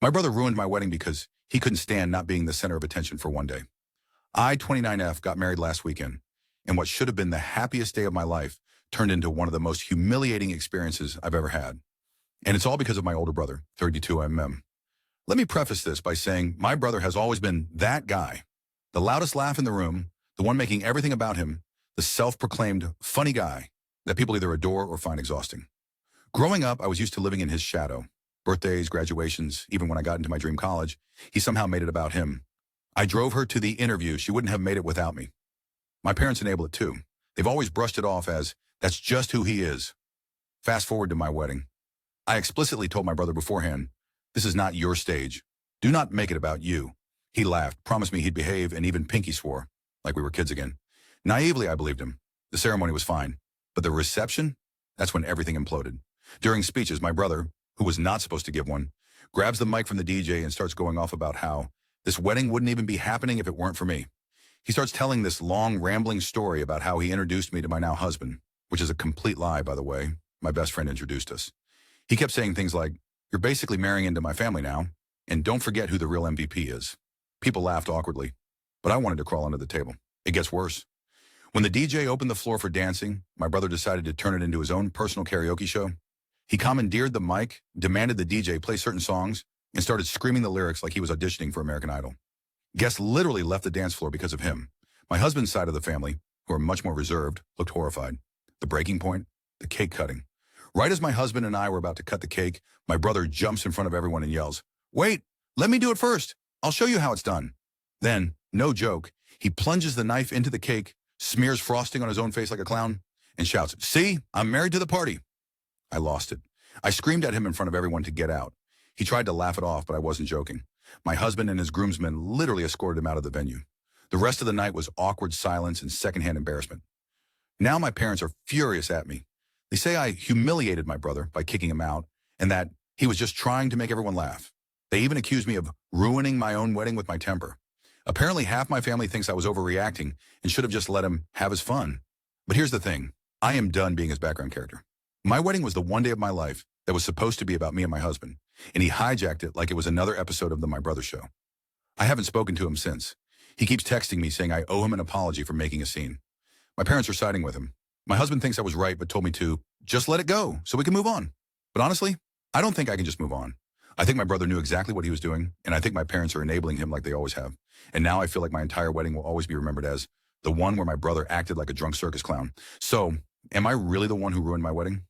My brother ruined my wedding because he couldn't stand not being the center of attention for one day. I, 29F, got married last weekend, and what should have been the happiest day of my life turned into one of the most humiliating experiences I've ever had. And it's all because of my older brother, 32mm. Let me preface this by saying my brother has always been that guy, the loudest laugh in the room, the one making everything about him, the self-proclaimed funny guy that people either adore or find exhausting. Growing up, I was used to living in his shadow. Birthdays, graduations, even when I got into my dream college, he somehow made it about him. I drove her to the interview. She wouldn't have made it without me. My parents enable it too. They've always brushed it off as, that's just who he is. Fast forward to my wedding. I explicitly told my brother beforehand, this is not your stage. Do not make it about you. He laughed, promised me he'd behave, and even pinky swore, like we were kids again. Naively, I believed him. The ceremony was fine. But the reception? That's when everything imploded. During speeches, my brother, who was not supposed to give one, grabs the mic from the DJ and starts going off about how this wedding wouldn't even be happening if it weren't for me. He starts telling this long, rambling story about how he introduced me to my now husband, which is a complete lie, by the way. My best friend introduced us. He kept saying things like, you're basically marrying into my family now, and don't forget who the real MVP is. People laughed awkwardly, but I wanted to crawl under the table. It gets worse. When the DJ opened the floor for dancing, my brother decided to turn it into his own personal karaoke show. He commandeered the mic, demanded the DJ play certain songs, and started screaming the lyrics like he was auditioning for American Idol. Guests literally left the dance floor because of him. My husband's side of the family, who are much more reserved, looked horrified. The breaking point, the cake cutting. Right as my husband and I were about to cut the cake, my brother jumps in front of everyone and yells, wait, let me do it first. I'll show you how it's done. Then, no joke, he plunges the knife into the cake, smears frosting on his own face like a clown, and shouts, see, I'm married to the party. I lost it. I screamed at him in front of everyone to get out. He tried to laugh it off, but I wasn't joking. My husband and his groomsmen literally escorted him out of the venue. The rest of the night was awkward silence and secondhand embarrassment. Now my parents are furious at me. They say I humiliated my brother by kicking him out and that he was just trying to make everyone laugh. They even accuse me of ruining my own wedding with my temper. Apparently half my family thinks I was overreacting and should have just let him have his fun. But here's the thing. I am done being his background character. My wedding was the one day of my life that was supposed to be about me and my husband, and he hijacked it like it was another episode of the My Brother Show. I haven't spoken to him since. He keeps texting me saying I owe him an apology for making a scene. My parents are siding with him. My husband thinks I was right but told me to just let it go so we can move on. But honestly, I don't think I can just move on. I think my brother knew exactly what he was doing, and I think my parents are enabling him like they always have. And now I feel like my entire wedding will always be remembered as the one where my brother acted like a drunk circus clown. So, am I really the one who ruined my wedding?